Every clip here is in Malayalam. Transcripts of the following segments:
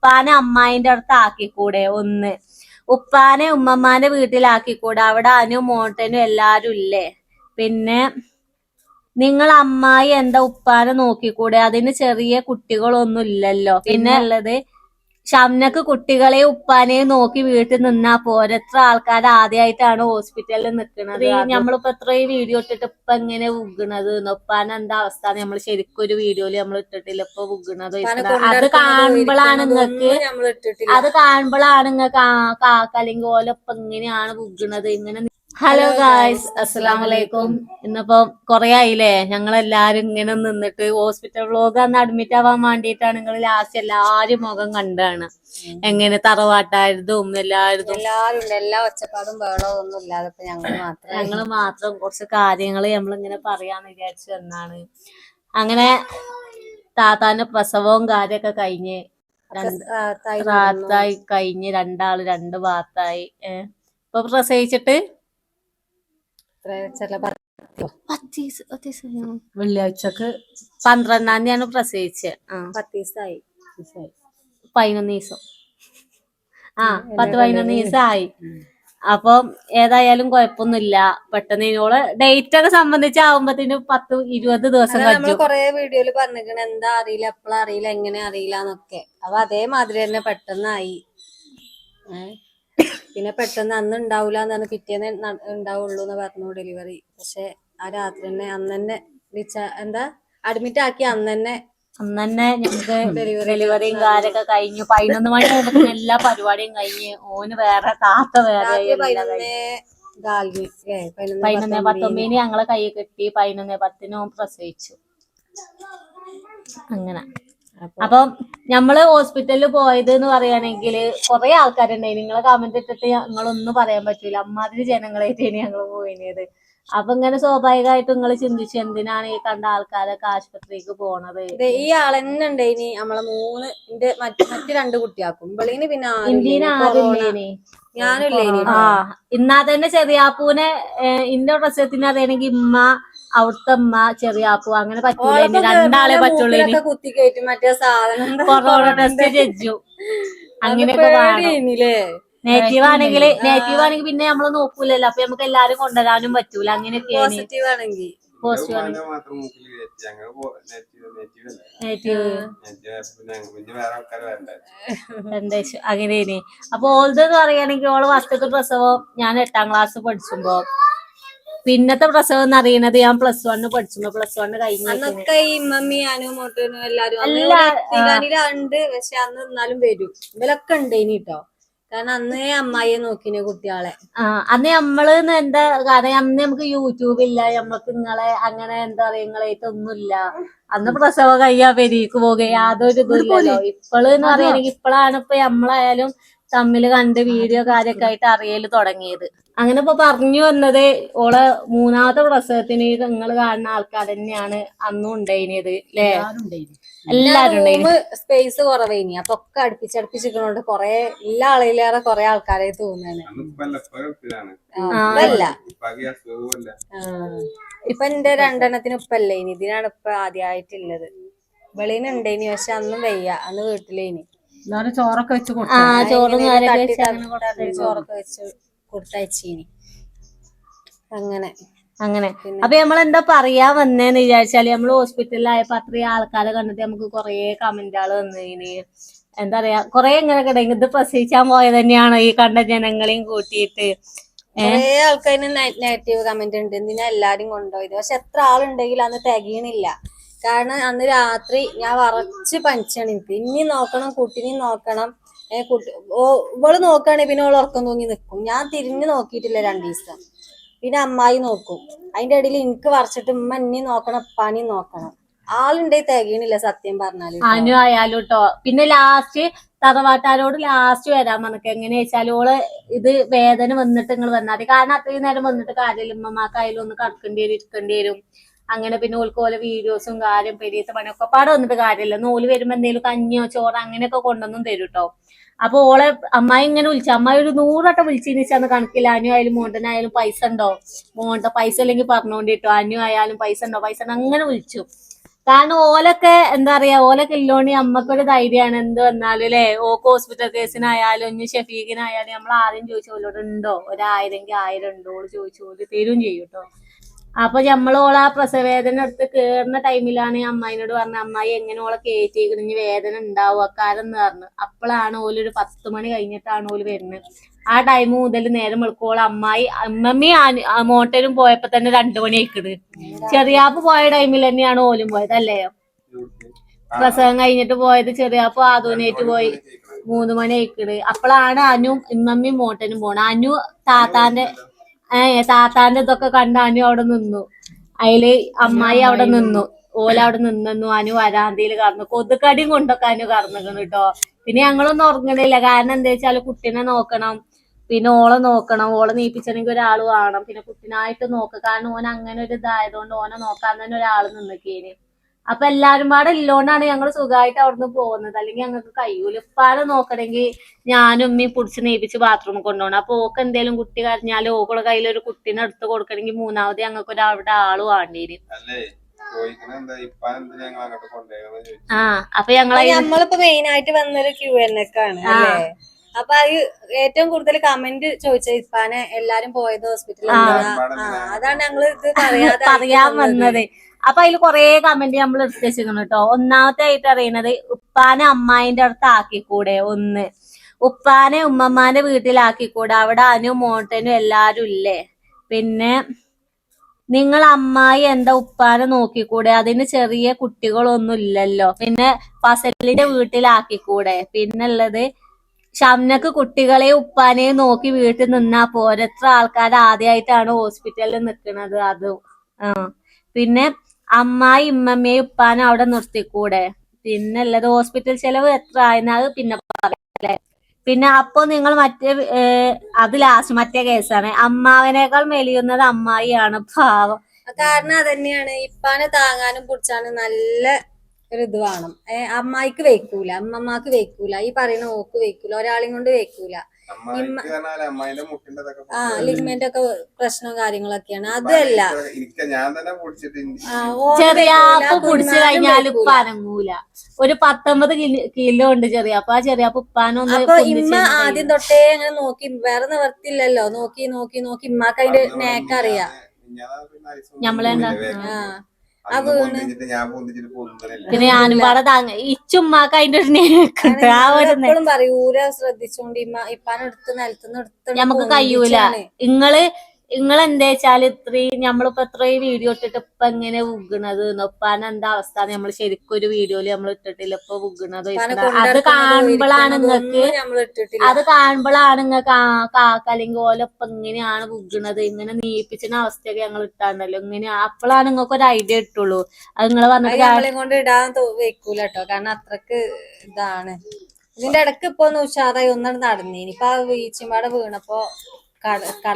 ഉപ്പാനെ അമ്മായിന്റെ അടുത്ത് ആക്കിക്കൂടെ? ഒന്ന് ഉപ്പാനെ ഉമ്മമാന്റെ വീട്ടിലാക്കിക്കൂടെ? അവിടെ അനു മോട്ടനും എല്ലാരും ഇല്ലേ? പിന്നെ നിങ്ങൾ അമ്മായി എന്താ ഉപ്പാനെ നോക്കിക്കൂടെ? അതിന് ചെറിയ കുട്ടികളൊന്നും ഇല്ലല്ലോ. പിന്നെ ഉള്ളത് ഷംനക്ക് കുട്ടികളെ ഉപ്പാനെയും നോക്കി വീട്ടിൽ നിന്നാ പോരെ. എത്ര ആൾക്കാർ ആദ്യമായിട്ടാണ് ഹോസ്പിറ്റലിൽ നിൽക്കുന്നത്. നമ്മളിപ്പോ എത്രയും വീഡിയോ ഇട്ടിട്ട് ഇപ്പൊ എങ്ങനെ ഉഗ്ഗണത്? ഉപ്പാനെ എന്താ അവസ്ഥ നമ്മൾ ശരിക്കും ഒരു വീഡിയോയില് നമ്മൾ ഇട്ടിട്ടില്ല. ഇപ്പൊ ഉഗ്ഗണത് അത് കാണുമ്പോഴാണ് നിങ്ങൾക്ക് കാക്കല്ലെങ്കിൽ ഓലൊപ്പം ഇങ്ങനെയാണ് ഉഗ്ഗണത്. ഇങ്ങനെ ഹലോ ഗായ്സ്, അസ്സലാമു അലൈക്കും. ഇന്നിപ്പോ കൊറേ ആയില്ലേ ഞങ്ങളെല്ലാരും ഇങ്ങനെ നിന്നിട്ട്. ഹോസ്പിറ്റൽ വ്ലോഗ് അന്ന് അഡ്മിറ്റ് ആവാൻ വേണ്ടിയിട്ടാണ്. നിങ്ങൾ ലാസ്റ്റ് എല്ലാരും മുഖം കണ്ടാണ് എങ്ങനെ തറവാട്ടായതും എല്ലാരും എല്ലാ ഒച്ചപ്പാടും ബഹളവും ഒന്നും ഇല്ലാതെ ഞങ്ങള് മാത്രം കുറച്ച് കാര്യങ്ങള് നമ്മളിങ്ങനെ പറയാന്ന് വിചാരിച്ചു എന്നാണ്. അങ്ങനെ താത്താന്റെ പ്രസവവും കാര്യൊക്കെ കഴിഞ്ഞ് റാത്തായി കഴിഞ്ഞ് രണ്ടാള് രണ്ട് ഭാഗത്തായി. ഇപ്പൊ പ്രസവിച്ചിട്ട് വെള്ളിയാഴ്ചക്ക് 12-ാം തീയതിയാണ് പ്രസവിച്ചത്. 11 ദിവസം 10-11 ദിവസമായി. അപ്പം ഏതായാലും കുഴപ്പമൊന്നുമില്ല. പെട്ടെന്ന് ഇതിനോള് ഡേറ്റ് ഒക്കെ സംബന്ധിച്ചാവുമ്പത്തിന് 10-20 ദിവസം നമ്മള് കൊറേ വീഡിയോയില് പറഞ്ഞിരിക്കണ എന്താ അറിയില്ല, എപ്പോഴും അറിയില്ല, എങ്ങനെ അറിയില്ല എന്നൊക്കെ. അപ്പൊ അതേമാതിരി തന്നെ പെട്ടെന്നായി. പിന്നെ പെട്ടെന്ന് അന്ന് ഉണ്ടാവൂല എന്നാണ്, പിറ്റേന്ന് ഉണ്ടാവുള്ളൂ എന്ന് പറഞ്ഞു ഡെലിവറി. പക്ഷെ ആ രാത്രി തന്നെ അന്ന് തന്നെ അഡ്മിറ്റ് ആക്കി അന്ന് തന്നെ ഞങ്ങക്ക് ഡെലിവറിയും കാര്യൊക്കെ കഴിഞ്ഞു. 11 മണി ആയപ്പോ എല്ലാ പരിപാടിയും കഴിഞ്ഞ്. ഓന് വേറെ, താത്ത വേറെ. 11-19 ഞങ്ങളെ കൈ കെട്ടി. 11-10 പ്രസവിച്ചു. അങ്ങനെ അപ്പം ഞമ്മള് ഹോസ്പിറ്റലിൽ പോയത് എന്ന് പറയുകയാണെങ്കിൽ കുറെ ആൾക്കാരുണ്ടായി. നിങ്ങളെ കമന്റ് ഇട്ടിട്ട് ഞങ്ങളൊന്നും പറയാൻ പറ്റൂല. അമ്മാതിരി ജനങ്ങളായിട്ടാണ് ഞങ്ങള് പോയത്. അപ്പൊ ഇങ്ങനെ സ്വാഭാവികമായിട്ട് നിങ്ങൾ ചിന്തിച്ചു എന്തിനാണ് ഈ കണ്ട ആൾക്കാരൊക്കെ ആശുപത്രിക്ക് പോണത്. ഈ ആളെന്നെ ഉണ്ടായിനി നമ്മളെ മറ്റു 2 കുട്ടിയാക്കും. ഇവളിന് പിന്നെ ഞാനില്ലേനി. ഇന്നാ തന്നെ ചെറിയാപ്പൂനെ ഇന്റെ പ്രസവത്തിന് അറിയണമെങ്കിൽ ഇമ്മ, അവിടുത്തെ അമ്മ, ചെറിയാപ്പൂ അങ്ങനെ പറ്റൂല. രണ്ടാളെ പറ്റുള്ളൂ. കുത്തി കയറ്റും മറ്റേ സാധനം കൊറോണ ടെസ്റ്റ് ജഡ്ജു അങ്ങനെയൊക്കെ നെഗറ്റീവ് ആണെങ്കിൽ പിന്നെ നമ്മള് നോക്കൂലല്ലോ. അപ്പൊ നമുക്ക് എല്ലാരും കൊണ്ടുവരാനും പറ്റൂല. അങ്ങനെയൊക്കെയാണ്. പോസിറ്റീവ് ആണെങ്കിൽ അങ്ങനെയാണ്. അപ്പൊ ഓൾത് പറയുകയാണെങ്കിൽ ഓള് ഫസ്റ്റത്തെ പ്രസവം ഞാൻ 8-ാം ക്ലാസ് പഠിച്ചുമ്പോ, പിന്നത്തെ പ്രസവം എന്ന് അറിയണത് ഞാൻ +1 പഠിച്ചുമ്പോ. +1 കഴിഞ്ഞു. എല്ലാരും പക്ഷെ അന്ന് എന്നാലും വരും. ഇവരൊക്കെ ഉണ്ടേനി കേട്ടോ. കാരണം അന്നേ അമ്മായിയെ നോക്കിനെ കുട്ടികളെ. അന്ന് നമ്മള് എന്താ കാരണം അന്ന് നമുക്ക് യൂട്യൂബ് ഇല്ല. നമ്മക്ക് നിങ്ങളെ അങ്ങനെ എന്താ പറയാ നിങ്ങളായിട്ടൊന്നുമില്ല. അന്ന് പ്രസവം കഴിയാ പെരീക്ക് പോകുക യാതൊരു ഇതുമില്ലല്ലോ. ഇപ്പോഴെന്ന് പറയുകയാണെങ്കിൽ ഇപ്പോഴാണ് ഇപ്പൊ നമ്മളായാലും തമ്മില് കണ്ട് വീഡിയോ കാര്യൊക്കെ ആയിട്ട് അറിയല് തുടങ്ങിയത്. അങ്ങനെ ഇപ്പൊ പറഞ്ഞു വന്നത് ഓളെ 3-ാമത്തെ പ്രസവത്തിന് നിങ്ങൾ കാണുന്ന ആൾക്കാർ തന്നെയാണ് അന്നും ഉണ്ടായിരുന്നത് അല്ലേ? എല്ലാരും സ്പേസ് കുറവേനി. അപ്പൊ ഒക്കെ അടുപ്പിച്ചടുപ്പിച്ചിരിക്കണോണ്ട് കൊറേ എല്ലാ ആളിലേറെ കൊറേ ആൾക്കാരെ തോന്നുന്നു. ഇപ്പൊ എന്റെ 2 ഉപ്പല്ലേ ഇനി. ഇതിനാണ് ഇപ്പൊ ആദ്യമായിട്ടുള്ളത്. വെളിയിനുണ്ടേനി പക്ഷെ അന്നും വയ്യ. അന്ന് വീട്ടിലേനി. ചോറൊക്കെ വെച്ച് ചോറൊക്കെ വെച്ച് കൊടുത്തയച്ചീനി. അങ്ങനെ അപ്പൊ നമ്മളെന്താ പറയാൻ വന്നേന്ന് വിചാരിച്ചാല്, നമ്മള് ഹോസ്പിറ്റലിലായപ്പോ അത്രയും ആൾക്കാരെ കണ്ടിട്ട് നമുക്ക് കൊറേ കമന്റുകൾ വന്നതിന്. എന്താ പറയാ കൊറേ ഇങ്ങനെ കിടങ്ങി ഇത് പ്രസവിച്ചാൻ പോയത് തന്നെയാണോ ഈ കണ്ട ജനങ്ങളെയും കൂട്ടിയിട്ട്. കൊറേ ആൾക്കാര് നെഗറ്റീവ് കമന്റ് ഉണ്ട്. എന്തിനാ എല്ലാരും കൊണ്ടുപോയത്. പക്ഷെ എത്ര ആളുണ്ടെങ്കിലും അന്ന് തികയണില്ല. കാരണം അന്ന് രാത്രി ഞാൻ വറച്ച് പനിച്ചാണ്. എനിക്ക് ഇനി നോക്കണം, കുട്ടിനെയും നോക്കണം. ഇവള് നോക്കുകയാണെങ്കിൽ പിന്നെ അവള് ഉറക്കം തൂങ്ങി നിൽക്കും. ഞാൻ തിരിഞ്ഞു നോക്കിയിട്ടില്ല 2 ദിവസം. പിന്നെ അമ്മായി നോക്കും. അതിന്റെ ഇടയിൽ എനിക്ക് വറച്ചിട്ട് ഉമ്മ എന്നെയും നോക്കണം, ഉപ്പാനെയും നോക്കണം. ആളുണ്ടേ തികയണില്ല സത്യം പറഞ്ഞാല്. അനു ആയാലും കേട്ടോ. പിന്നെ ലാസ്റ്റ് തറവാട്ടാരോട് ലാസ്റ്റ് വരാൻ പറഞ്ഞിട്ട് എങ്ങനെയാ വെച്ചാൽ ഓള് ഇത് വേദന വന്നിട്ട് നിങ്ങൾ വന്നാൽ. കാരണം അത്രയും നേരം വന്നിട്ട് കാര്യമില്ല. ഉമ്മമാക്കായാലും ഒന്ന് കടക്കേണ്ടി വരും, ഇരിക്കേണ്ടി വരും. അങ്ങനെ പിന്നെ ഓൾക്ക് ഓലെ വീഡിയോസും കാര്യം പെരീത്തെ പണിയൊക്കെ പാടെ വന്നിട്ട് കാര്യമില്ല. നൂല് വരുമ്പോ എന്തെങ്കിലും കഞ്ഞിയോ ചോറോ അങ്ങനെയൊക്കെ കൊണ്ടൊന്നും തരും കേട്ടോ. അപ്പൊ ഓളെ അമ്മായി ഇങ്ങനെ വിളിച്ചു. അമ്മായി ഒരു 100 വട്ടം വിളിച്ചിരിച്ചാന്ന് കണക്കില്ല. അനു ആയാലും മോണ്ടനായാലും പൈസ ഉണ്ടോ, മോണ്ട പൈസ അല്ലെങ്കിൽ പറഞ്ഞോണ്ടിട്ടോ, അനു ആയാലും പൈസ ഉണ്ടോ അങ്ങനെ വിളിച്ചു. കാരണം ഓലൊക്കെ എന്താ പറയാ, ഓലൊക്കെ ഇല്ലോണ്ട് നമ്മക്കൊരു ധൈര്യമാണ് എന്ത് വന്നാലും അല്ലെ. ഓക്ക് ഹോസ്പിറ്റൽ കേസിനായാലും ഇനി ഷെഫീഖിനായാലും നമ്മൾ ആദ്യം ചോദിച്ചു ഓലോട് ഉണ്ടോ, 1000 ഉണ്ടോ ഓള് ചോദിച്ചു, ഓല് തരും ചെയ്യും കേട്ടോ. അപ്പൊ നമ്മളോളെ ആ പ്രസവവേദന എടുത്ത് കേറുന്ന ടൈമിലാണ് അമ്മായിനോട് പറഞ്ഞ, അമ്മായി എങ്ങനെ ഓളെ കയറ്റിയിരിക്കണം, ഇനി വേദന ഉണ്ടാവും അക്കാരെന്ന് പറഞ്ഞു. അപ്പോഴാണ് ഓലൊരു 10 മണി കഴിഞ്ഞിട്ടാണ് ഓല് വരുന്നത്. ആ ടൈം മുതൽ നേരം വെളുക്കോളം അമ്മായി അമ്മമ്മി മോട്ടരും പോയപ്പോ തന്നെ 2 മണി ആയിക്കണ്. ചെറിയാപ്പ് പോയ ടൈമിൽ തന്നെയാണ് ഓലും പോയത് അല്ലേ. പ്രസവം കഴിഞ്ഞിട്ട് പോയത് ചെറിയാപ്പ് ആദൂനായിട്ട് പോയി 3 മണി ആയിക്കണ്. അപ്പോഴാണ് അനു ഇമ്മമ്മയും മോട്ടനും പോണ. അനു താത്താന്റെ ഇതൊക്കെ കണ്ട അനു അവിടെ നിന്നു. അതില് അമ്മായി അവിടെ നിന്നു, ഓലവിടെ നിന്നു. അനു വരാന്തയിൽ കറന്നു, കൊതുക്കടിയും കൊണ്ടൊക്കെ അനു കറന്നിക്കണ് കേട്ടോ. പിന്നെ ഞങ്ങളൊന്നും ഉറങ്ങണില്ല, കാരണം എന്താ വെച്ചാല് കുട്ടീനെ നോക്കണം, പിന്നെ ഓളെ നോക്കണം, ഓളെ നീപ്പിച്ചണെങ്കിൽ ഒരാൾ വേണം, പിന്നെ കുട്ടീനായിട്ട് നോക്കുക. കാരണം ഓൻ അങ്ങനെ ഒരു ഇതായതുകൊണ്ട് ഓനെ നോക്കാൻ തന്നെ ഒരാൾ നിന്നിക്കേന്. അപ്പൊ എല്ലാരും പാടെ ഇല്ലോണ്ടാണ് ഞങ്ങൾ സുഖമായിട്ട് അവിടുന്ന് പോകുന്നത്. അല്ലെങ്കിൽ ഞങ്ങൾക്ക് കഴിയൂല. ഉപ്പാനെ നോക്കണമെങ്കിൽ ഞാനും ഉമ്മയും പിടിച്ച് നീപ്പിച്ച് ബാത്റൂമിൽ കൊണ്ടുപോകണം. അപ്പൊ ഓക്ക് എന്തേലും കുട്ടി കരഞ്ഞാലും ഓക്കുള്ള കയ്യിലൊരു കുട്ടീനെ എടുത്ത് കൊടുക്കണമെങ്കിൽ മൂന്നാമത് ഞങ്ങൾക്ക് അവിടെ ആള് വേണ്ടേരും. അപ്പൊ നമ്മളിപ്പോ മെയിൻ ആയിട്ട് വന്നൊരു Q&A അല്ലേ. അപ്പൊ അത് ഏറ്റവും കൂടുതൽ കമന്റ് ചോദിച്ച ഇപ്പാനെ എല്ലാരും പോയത് ഹോസ്പിറ്റലിൽ അതാണ് ഞങ്ങള് ഇത് പറയാൻ വന്നത്. അപ്പൊ അതിൽ കൊറേ കമന്റ് നമ്മൾ എടുത്ത് വെച്ചിരിക്കണം കേട്ടോ. ഒന്നാമത്തെ ആയിട്ട് അറിയണത്, ഉപ്പാനെ അമ്മായിന്റെ അടുത്ത് ആക്കിക്കൂടെ, ഒന്ന് ഉപ്പാനെ ഉമ്മമാന്റെ വീട്ടിലാക്കിക്കൂടെ, അവിടെ അനു മോട്ടനും എല്ലാരും ഇല്ലേ. പിന്നെ നിങ്ങൾ അമ്മായി എന്താ ഉപ്പാനെ നോക്കിക്കൂടെ, അതിന് ചെറിയ കുട്ടികളൊന്നും ഇല്ലല്ലോ. പിന്നെ ഫസലിന്റെ വീട്ടിലാക്കിക്കൂടെ. പിന്നെ ഉള്ളത്, ഷംനക്ക് കുട്ടികളെ ഉപ്പാനെയും നോക്കി വീട്ടിൽ നിന്നാ പോരെ, എത്ര ആൾക്കാർ ആദ്യമായിട്ടാണ് ഹോസ്പിറ്റലിൽ നിൽക്കുന്നത് അത്. പിന്നെ അമ്മായി ഇമ്മമ്മയും ഉപ്പാനെ അവിടെ നിർത്തിക്കൂടെ. പിന്നെ ഉള്ളത്, ഹോസ്പിറ്റൽ ചെലവ് എത്ര ആയെന്നത് പിന്നെ പറയാല്ലേ. പിന്നെ അപ്പൊ നിങ്ങൾ അത് ലാസ്റ്റ് മറ്റേ കേസാണ്, അമ്മാവനേക്കാൾ മെലിയുന്നത് അമ്മായിയാണ് പാവം. കാരണം അതന്നെയാണ്, ഇപ്പാനെ താങ്ങാനും പിടിച്ചാനും നല്ല ഒരു ഇത് വേണം. അമ്മായിക്ക് വെക്കൂല, അമ്മമ്മക്ക് വെക്കൂല, ഈ പറയുന്ന ഓക്ക് വെക്കൂല, ഒരാളെയും കൊണ്ട് വെക്കൂല. ലിഗ്മെന്റ് ഒക്കെ പ്രശ്നവും കാര്യങ്ങളൊക്കെയാണ്. അതല്ല ചെറിയാപ്പ് പിടിച്ചു കഴിഞ്ഞാൽ ഉപ്പ അനങ്ങൂല. ഒരു 19 കിലോ ഉണ്ട് ചെറിയാപ്പ്. ആ ചെറിയാപ്പ് ഉപ്പാനൊന്ന്. അപ്പൊ ഇമ്മ ആദ്യം തൊട്ടേ അങ്ങനെ നോക്കി, വേറെ നിവർത്തില്ലല്ലോ, നോക്കി നോക്കി നോക്കി ഇമ്മക്ക് അതിന്റെ നേക്കറിയാം. ഞമ്മളെന്താ പിന്നെ ഞാനും പാടെ താങ്ങ ഇച്ചുമ്മാക്ക് അതിന്റെ ഒരു നേക്കുണ്ട്. ആ ഒരു എപ്പോഴും പറയൂല ശ്രദ്ധിച്ചോണ്ട് ഇപ്പാനെടുത്ത് നിലത്തുനിന്ന് എടുത്ത് നമുക്ക് കഴിയൂല. നിങ്ങളെന്താ വെച്ചാല് ഇത്രയും നമ്മളിപ്പോ എത്രയും വീഡിയോ ഇട്ടിട്ട് ഇപ്പൊ എങ്ങനെ ഉഗ്ഗണത്, ഉപ്പാന എന്താ അവസ്ഥ നമ്മൾ ശരിക്കും ഒരു വീഡിയോയില് നമ്മൾ ഇട്ടിട്ടില്ല. ഇപ്പൊ ഉഗ്ഗണത് അത് കാണുമ്പോഴാണ് നിങ്ങൾക്ക് കാക്ക അല്ലെങ്കിൽ ഓലൊപ്പം ഇങ്ങനെയാണ് ഉഗ്ഗണത്, ഇങ്ങനെ നീപ്പിച്ചുന്ന അവസ്ഥയൊക്കെ ഞങ്ങൾ ഇട്ടാണ്ടല്ലോ ഇങ്ങനെ. അപ്പോഴാണ് നിങ്ങൾക്ക് ഒരു ഐഡിയ ഇട്ടുള്ളൂ. അത് നിങ്ങളെ പറഞ്ഞിട്ട് കൊണ്ട് ഇടാൻ വെക്കൂല കേട്ടോ, കാരണം അത്രക്ക് ഇതാണ്. ഇതിന്റെ ഇടക്ക് ഇപ്പൊ ഒന്ന് ഉഷാറായി ഒന്നാണ് നടന്നേനി. ഇപ്പൊ ആ വീഴ്ചമ്പാടെ വീണപ്പോ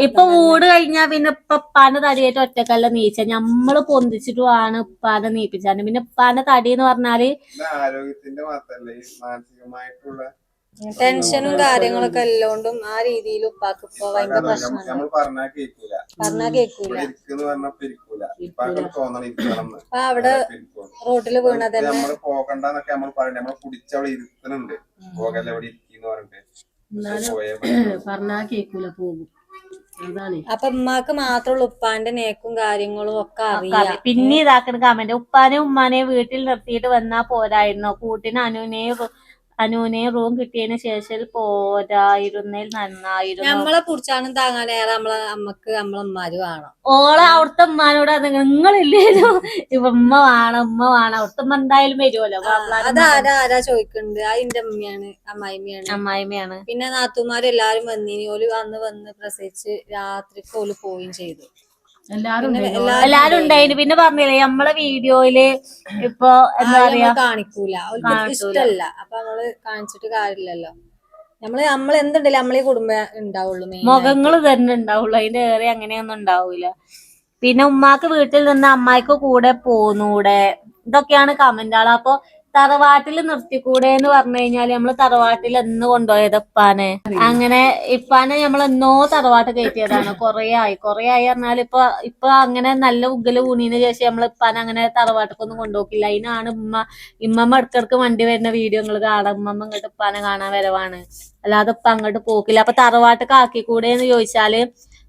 ഇപ്പൊ വീട് കഴിഞ്ഞാ പിന്നെ ഉപ്പാന്റെ തടിയായിട്ട് ഒറ്റക്കല്ല നീച്ച, ഞമ്മള് പൊന്തിച്ചിട്ട് ആണ് ഉപ്പാനെ നീപ്പിച്ചാണ്. പിന്നെ ഉപ്പാന്റെ തടി എന്ന് പറഞ്ഞാല് ആരോഗ്യത്തിന്റെ മാത്രല്ല, മാനസികമായിട്ടുള്ള ടെൻഷനും കാര്യങ്ങളൊക്കെ എല്ലോണ്ടും ആ രീതിയിൽ ഉപ്പാക്ക് ഇപ്പൊ ഭയങ്കര പ്രശ്നമാണ്. പറഞ്ഞാ കേൾക്കൂല. അപ്പൊ അവിടെ റോട്ടില് വീണത് നമ്മള് പോകണ്ടെന്നൊക്കെ നമ്മൾ പറയണ്ടേ, നമ്മള് കുടിച്ചവിടെ ഇരുത്തുന്നുണ്ട്, പോകല്ല ഇവിടെ ഇരിക്കുന്നു പറഞ്ഞിട്ട് പറഞ്ഞാ കേൾക്കൂല, പോകും. അപ്പൊ ഉമ്മാക്ക് മാത്രമുള്ള ഉപ്പാന്റെ നേക്കും കാര്യങ്ങളും ഒക്കെ അറിയാം. പിന്നെ ഇതാക്കുന്ന കമന്റ്, ഉപ്പാനെയും ഉമ്മാനെയും വീട്ടിൽ നിർത്തിയിട്ട് വന്നാ പോരായിരുന്നോ, കൂട്ടിന് അനുവിനെ റൂം കിട്ടിയതിന് ശേഷം പോരായിരുന്നേൽ നന്നായിരുന്നു. നമ്മളെ കുറിച്ചാണ് താങ്ങാനേറെ നമ്മളെ അമ്മക്ക് നമ്മളമ്മമാര് വേണം. ഓളെ അവിടുത്തെ ഉമ്മാനോട് നിങ്ങളില്ലേനോ ഉമ്മ വേണം അവിടുത്തെ ഉമ്മ എന്തായാലും വരുമല്ലോ. അതാരാ ചോദിക്കുന്നുണ്ട്, അതിന്റെ അമ്മയാണ്, അമ്മായിമ്മയാണ്. പിന്നെ നാത്തുമാര് എല്ലാരും വന്നിനി, ഓല് വന്ന് പ്രസവിച്ച് രാത്രിക്ക് ഓല് പോവുകയും ചെയ്തു. എല്ലാരും ഉണ്ടായിന്. പിന്നെ പറഞ്ഞില്ലേ നമ്മളെ വീഡിയോയില് ഇപ്പൊ എന്താ പറയാ കാണിക്കൂല, അവർക്ക് ഇഷ്ടല്ല. അപ്പൊ നമ്മള് കാണിച്ചിട്ട് കാര്യമില്ലല്ലോ. നമ്മൾ എന്തുണ്ടല്ലോ നമ്മളീ കുടുംബം ഉണ്ടാവുള്ളൂ, മുഖങ്ങള് തന്നെ ഉണ്ടാവുള്ളൂ, അതിന്റെ ഏറെ അങ്ങനെയൊന്നും ഉണ്ടാവൂല. പിന്നെ ഉമ്മാക്ക് വീട്ടിൽ നിന്ന് അമ്മായിക്ക് കൂടെ പോന്നൂടെ, ഇതൊക്കെയാണ് കമന്റുകൾ. അപ്പൊ തറവാട്ടിൽ നിർത്തിക്കൂടെ എന്ന് പറഞ്ഞു കഴിഞ്ഞാല് നമ്മള് തറവാട്ടിൽ എന്ന് കൊണ്ടുപോയത് ഇപ്പാനെ. അങ്ങനെ ഇപ്പാനെ നമ്മൾ എന്നോ തറവാട്ട് കയറ്റിയതാണ്. കൊറേ ആയി പറഞ്ഞാൽ ഇപ്പൊ അങ്ങനെ നല്ല ഉഗ്ഗല് ഊണീന് ശേഷം നമ്മള് ഇപ്പാനെ അങ്ങനെ തറവാട്ടിക്കൊന്നും കൊണ്ടുപോക്കില്ല. അതിനാണ് ഇമ്മമ്മ ഇടക്കിടക്ക് വണ്ടി വരുന്ന വീഡിയോകൾ കാണാം. ഇമ്മമ്മ ഇങ്ങോട്ട് ഇപ്പാനെ കാണാൻ വരവാണ്, അല്ലാതെ ഇപ്പൊ അങ്ങോട്ട് പോക്കില്ല. അപ്പൊ തറവാട്ട് ആക്കിക്കൂടെ എന്ന് ചോദിച്ചാല്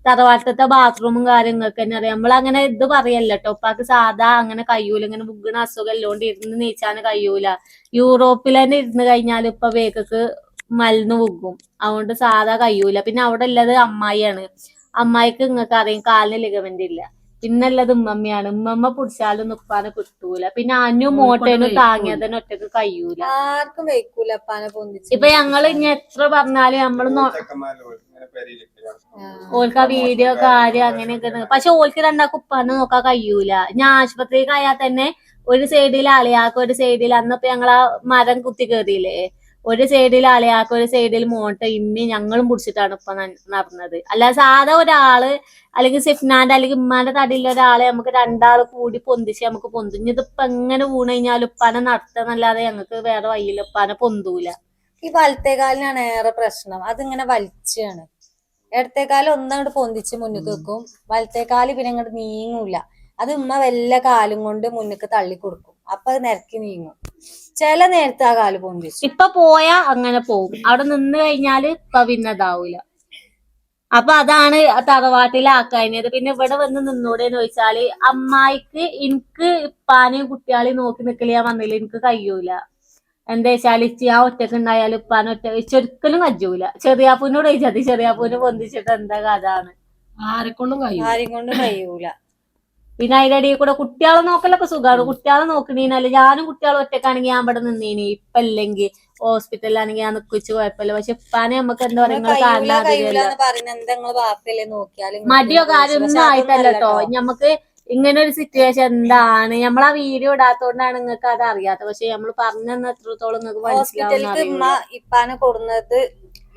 തറവാട്ടത്തെ ബാത്റൂമും കാര്യങ്ങൾക്ക് തന്നെ അറിയാം. നമ്മളങ്ങനെ ഇത് പറയല്ലോ കേട്ടോ. ഉപ്പാക്ക് സാധാ അങ്ങനെ കഴിയൂല, ഇങ്ങനെ ബുഗിന് അസുഖം ഇല്ലോണ്ട് ഇരുന്ന് നീച്ചാന് കഴിയൂല. യൂറോപ്പിൽ തന്നെ ഇരുന്ന് കഴിഞ്ഞാൽ ഇപ്പൊ വേഗക്ക് മലന്ന് പോകും. അതുകൊണ്ട് സാധാ കഴിയൂല. പിന്നെ അവിടെ ഉള്ളത് അമ്മായിയാണ്. അമ്മായിക്ക് ഇങ്ങക്ക് അറിയാം കാലിന് ലിഗമെന്റ് ഇല്ല. പിന്നെ ഉള്ളത് ഉമ്മമ്മയാണ്. ഉമ്മമ്മ പിടിച്ചാലും ഉപ്പാനെ കിട്ടൂല. പിന്നെ അനു മോട്ടേനും താങ്ങിയതിന് ഒറ്റക്ക് കഴിയൂല. ആർക്കും വെക്കൂല ഉപ്പാനെ പൊന്തിച്ച്. ഇപ്പൊ ഞങ്ങള് ഇനി എത്ര പറഞ്ഞാലും നമ്മള് ഓൾക്ക് ആ വീഡിയോ കാര്യം അങ്ങനെയൊക്കെ. പക്ഷെ ഓൾക്ക് രണ്ടാക്കും ഉപ്പാനെ നോക്കാൻ കഴിയൂല. ഞാൻ ആശുപത്രിക്ക് ആയാൽ തന്നെ ഒരു സൈഡിൽ അളിയാക്കും ഒരു സൈഡിൽ, അന്നപ്പോ ഞങ്ങളാ മരം കുത്തി കയറിയില്ലേ, ഒരു സൈഡിൽ അളിയാക്കും ഒരു സൈഡിൽ മോട്ട ഇമ്മി ഞങ്ങളും പിടിച്ചിട്ടാണ് ഇപ്പൊ നടന്നത്. അല്ലാതെ സാധാ ഒരാള് അല്ലെങ്കിൽ സിഫ്നാന്റെ അല്ലെങ്കിൽ ഉമ്മാന്റെ തടിയിലുള്ള ഒരാളെ നമുക്ക് രണ്ടാള് കൂടി പൊന്തിച്ച് നമുക്ക് പൊന്തും. ഇതിപ്പോ എങ്ങനെ വീണ് കഴിഞ്ഞാലും ഉപ്പാനെ നടത്തുന്നല്ലാതെ ഞങ്ങൾക്ക് വേറെ വയ്യില്ല. ഉപ്പാനെ പൊന്തൂല. ഈ വലത്തേക്കാലിനാണ് ഏറെ പ്രശ്നം. അതിങ്ങനെ വലിച്ചാണ്. ഇടത്തേക്കാലം ഒന്നങ്ങോട്ട് പൊന്തിച്ച് മുന്നിക്ക് വെക്കും, വലത്തേക്കാല് പിന്നെ അങ്ങോട്ട് നീങ്ങൂല. അത് ഉമ്മ വല്ല കാലും കൊണ്ട് മുന്നിക്ക് തള്ളി കൊടുക്കും. അപ്പൊ അത് നിരക്കി നീങ്ങും. ചില നേരത്തെ ആ കാല് പൊന്തിച്ചു. ഇപ്പൊ പോയാ അങ്ങനെ പോകും. അവിടെ നിന്ന് കഴിഞ്ഞാല് ഇപ്പൊ പിന്നെ ഇതാവൂല. അപ്പൊ അതാണ് തറവാട്ടിലാക്കാഞ്ഞത്. പിന്നെ ഇവിടെ വന്ന് നിന്നൂടെന്ന് ചോദിച്ചാല് അമ്മായിക്ക് എനിക്ക് ഇപ്പാനെയും കുട്ടികളെയും നോക്കി നിക്കല് ഞാൻ വന്നില്ല, എനിക്ക് കഴിയൂല. എന്താ വെച്ചാല് ഞാൻ ഒറ്റക്ക് ഉണ്ടായാലും ഇപ്പാനെ ഒരിക്കലും കജ്ജൂല. ചെറിയാപ്പൂനോട് ചോദിച്ചത് ചെറിയാപ്പൂന് പൊന്തിച്ചിട്ട് എന്താ കഥാണ്. ആരെക്കൊണ്ടും കഴിയൂല. പിന്നെ അതിന്റെ ഇടയിൽ കൂടെ കുട്ടികളെ നോക്കലൊക്കെ സുഖമാണ്. കുട്ടികളെ നോക്കണീനല്ല, ഞാനും കുട്ടികളും ഒറ്റക്കാണെങ്കിൽ ഞാൻ ഇവിടെ നിന്നീനി. ഇപ്പൊ അല്ലെങ്കിൽ ഹോസ്പിറ്റലിലാണെങ്കിൽ ഞാൻ നിക്കുവെച്ച് കുഴപ്പമില്ല. പക്ഷെ ഇപ്പാനെ നമുക്ക് എന്താ പറയുക, മടിയോ കാര്യമൊന്നും ആയിട്ടല്ലോ. ഞമ്മക്ക് ഇങ്ങനെ ഒരു സിറ്റുവേഷൻ എന്താണ്, നമ്മളാ വീഡിയോ ഇടാത്തോണ്ടാണ് നിങ്ങൾക്ക് അത് അറിയാത്തത്. പക്ഷെ നമ്മൾ പറഞ്ഞെന്ന് എത്രത്തോളം നിങ്ങൾക്ക് ഹോസ്പിറ്റലിലേക്ക് ഇപ്പാനെ കൊടുന്നത്